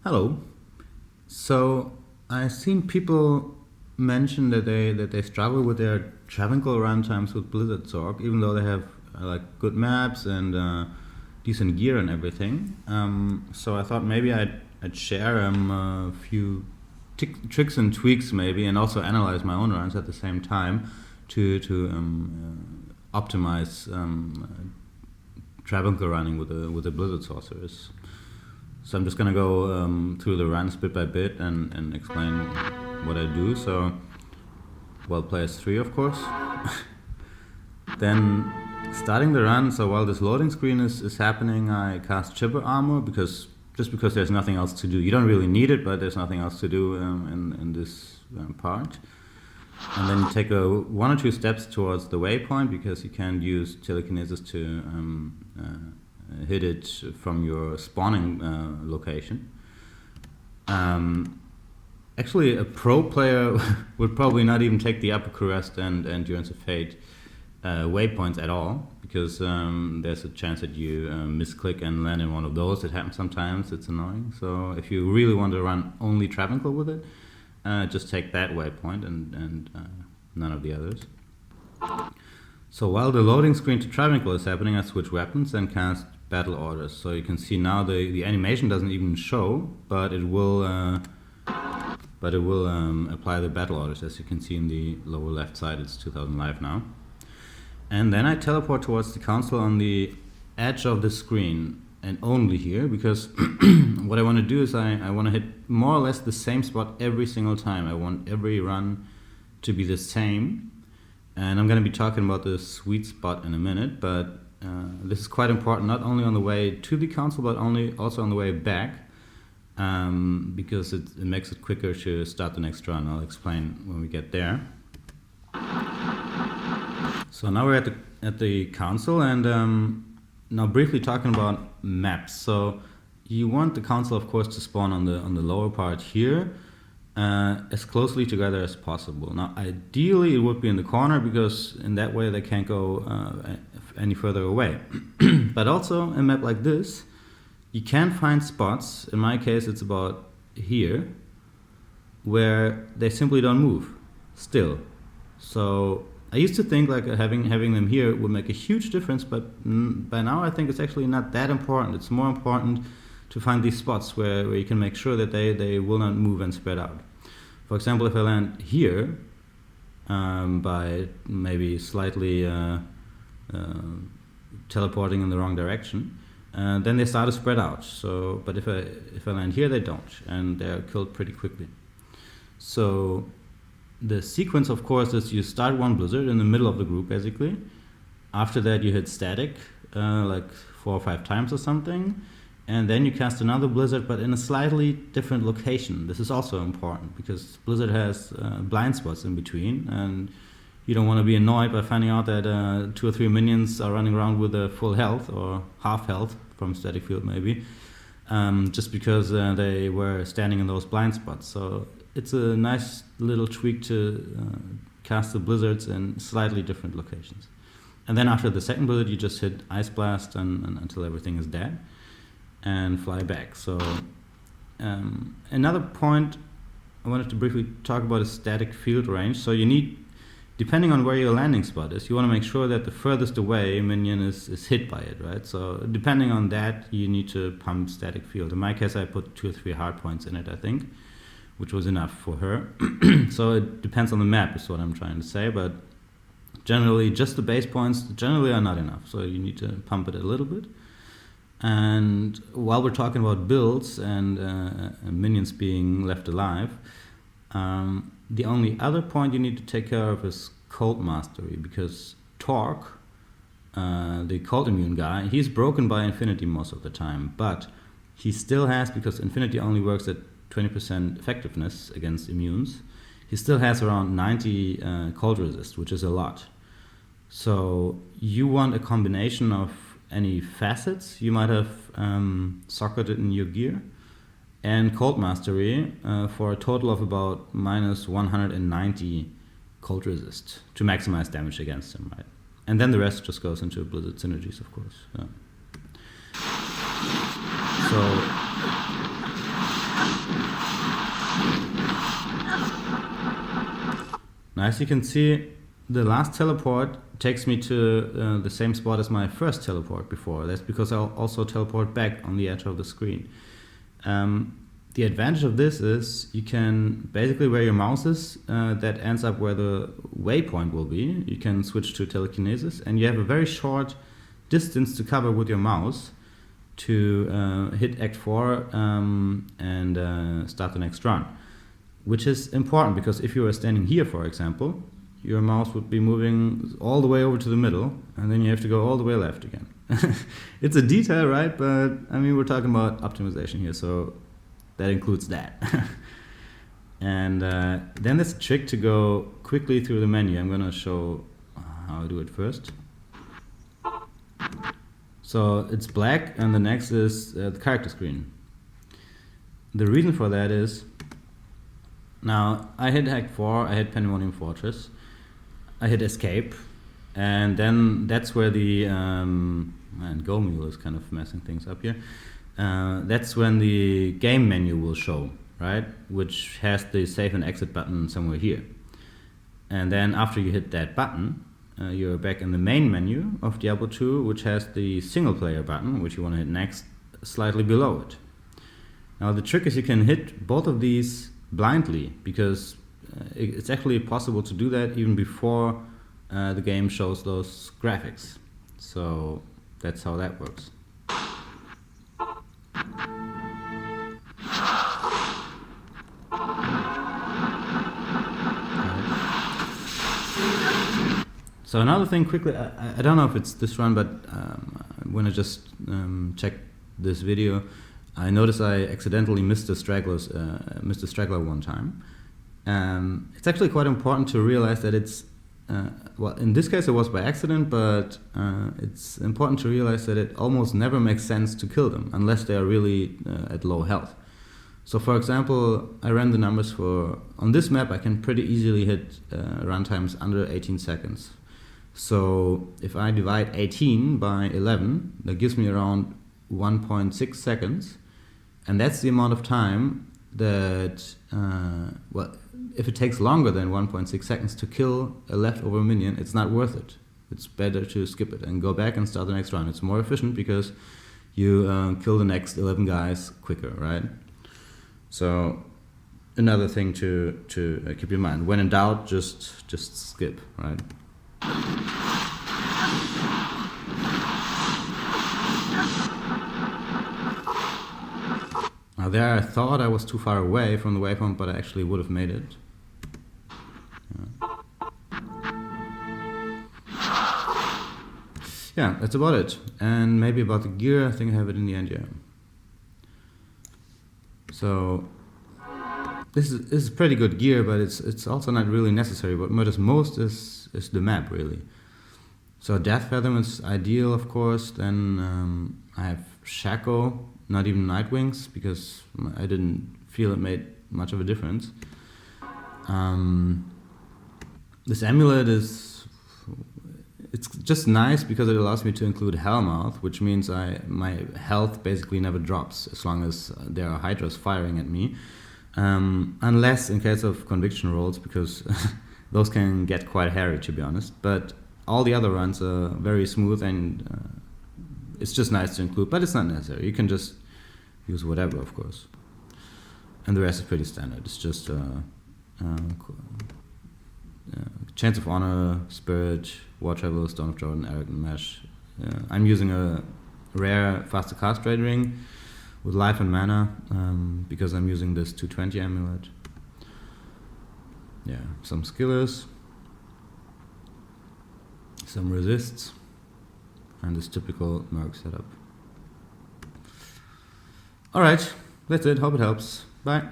Hello. So I've seen people mention that they struggle with their Travincal runtimes with Blizzard Sorc, even though they have like good maps and decent gear and everything. So I thought maybe I'd share a few tricks and tweaks maybe, and also analyze my own runs at the same time to optimize Travincal running with the Blizzard Sorceress. So I'm just gonna go through the runs bit by bit and explain what I do. So, well, players 3 of course. Then starting the run, so while this loading screen is happening, I cast Chipper Armor because there's nothing else to do. You don't really need it, but there's nothing else to do in this part. And then you take 1 or 2 steps towards the waypoint because you can't use telekinesis to hit it from your spawning location. Actually, a pro player would probably not even take the Upper Crest and Endurance of Fate waypoints at all, because there's a chance that you misclick and land in one of those. It happens sometimes, it's annoying. So if you really want to run only Travincal with it, just take that waypoint and none of the others. So while the loading screen to Travincal is happening, I switch weapons and cast Battle Orders. So you can see now the animation doesn't even show, but it will apply the Battle Orders, as you can see in the lower left side. It's 2000 live now. And then I teleport towards the console on the edge of the screen, and only here, because what I want to do is I want to hit more or less the same spot every single time. I want every run to be the same. And I'm going to be talking about the sweet spot in a minute, but this is quite important, not only on the way to the console, but also on the way back, because it makes it quicker to start the next run. I'll explain when we get there. So now we're at the console, and now briefly talking about maps. So you want the console, of course, to spawn on the lower part here, as closely together as possible. Now, ideally, it would be in the corner, because in that way they can't go any further away. But also, a map like this, you can find spots, in my case it's about here, where they simply don't move, still. So I used to think like having them here would make a huge difference, but by now I think it's actually not that important. It's more important to find these spots where you can make sure that they will not move and spread out. For example, if I land here, by maybe slightly teleporting in the wrong direction, then they start to spread out. So, but if I land here, they don't, and they're killed pretty quickly. So the sequence, of course, is you start one blizzard in the middle of the group, basically. After that, you hit static, like 4 or 5 times or something. And then you cast another blizzard, but in a slightly different location. This is also important, because Blizzard has blind spots in between, and you don't want to be annoyed by finding out that 2 or 3 minions are running around with a full health, or half health from static field maybe, just because they were standing in those blind spots. So it's a nice little tweak to cast the blizzards in slightly different locations. And then after the second blizzard, you just hit Ice Blast and until everything is dead, and fly back. So another point I wanted to briefly talk about is static field range. So you need, depending on where your landing spot is, you want to make sure that the furthest away minion is hit by it, right? So depending on that, you need to pump static field. In my case, I put 2 or 3 hard points in it, I think, which was enough for her. So it depends on the map, is what I'm trying to say, but generally just the base points generally are not enough, so you need to pump it a little bit. And while we're talking about builds and minions being left alive, the only other point you need to take care of is cold mastery, because Torque, the cold immune guy, he's broken by Infinity most of the time, but he still has, because Infinity only works at 20% effectiveness against immunes, he still has around 90 cold resist, which is a lot. So you want a combination of any facets you might have socketed in your gear, and cold mastery for a total of about minus 190 cold resist to maximize damage against him, right? And then the rest just goes into Blizzard synergies, of course. Yeah. So Now, as you can see, the last teleport takes me to the same spot as my first teleport before. That's because I'll also teleport back on the edge of the screen. The advantage of this is you can basically, where your mouse is, that ends up where the waypoint will be. You can switch to telekinesis, and you have a very short distance to cover with your mouse to hit Act 4 and start the next run. Which is important, because if you were standing here, for example, your mouse would be moving all the way over to the middle, and then you have to go all the way left again. It's a detail, right? But I mean, we're talking about optimization here, so that includes that. And then there's a trick to go quickly through the menu. I'm going to show how I do it first. So it's black, and the next is the character screen. The reason for that is, now I hit Act 4, I hit Pandemonium Fortress, I hit Escape, and then that's where the and Go Mule is kind of messing things up here. That's when the game menu will show, right? Which has the save and exit button somewhere here. And then after you hit that button, you're back in the main menu of Diablo 2, which has the single player button, which you want to hit next, slightly below it. Now the trick is you can hit both of these blindly, because it's actually possible to do that even before the game shows those graphics. So that's how that works. So another thing quickly, I don't know if it's this run, but when I just checked this video, I noticed I accidentally missed the straggler one time. It's actually quite important to realize that it's, well, in this case it was by accident, but it's important to realize that it almost never makes sense to kill them unless they are really at low health. So for example, I ran the numbers for, on this map I can pretty easily hit run times under 18 seconds. So if I divide 18 by 11, that gives me around 1.6 seconds. And that's the amount of time that, well, if it takes longer than 1.6 seconds to kill a leftover minion, it's not worth it. It's better to skip it and go back and start the next round. It's more efficient because you kill the next 11 guys quicker, right? So another thing to keep in mind. When in doubt, just skip, right? Now there I thought I was too far away from the waypoint, but I actually would have made it. Yeah, that's about it. And maybe about the gear, I think I have it in the end, yeah. So this is pretty good gear, but it's also not really necessary. What matters most is the map, really. So Death Fathom is ideal, of course. Then I have Shaco, not even Nightwings, because I didn't feel it made much of a difference. This amulet it's just nice because it allows me to include Hellmouth, which means my health basically never drops as long as there are Hydras firing at me. Unless in case of conviction rolls, because those can get quite hairy, to be honest. But all the other runs are very smooth, and it's just nice to include, but it's not necessary. You can just use whatever, of course. And the rest is pretty standard. It's just Chance of Honor, Spirit, War Travel, Stone of Jordan, Arrogant Mesh. I'm using a rare faster cast rate ring with life and mana, because I'm using this 220 amulet. Yeah, some skillers, some resists, and this typical Merc setup. Alright, that's it. Hope it helps. Bye.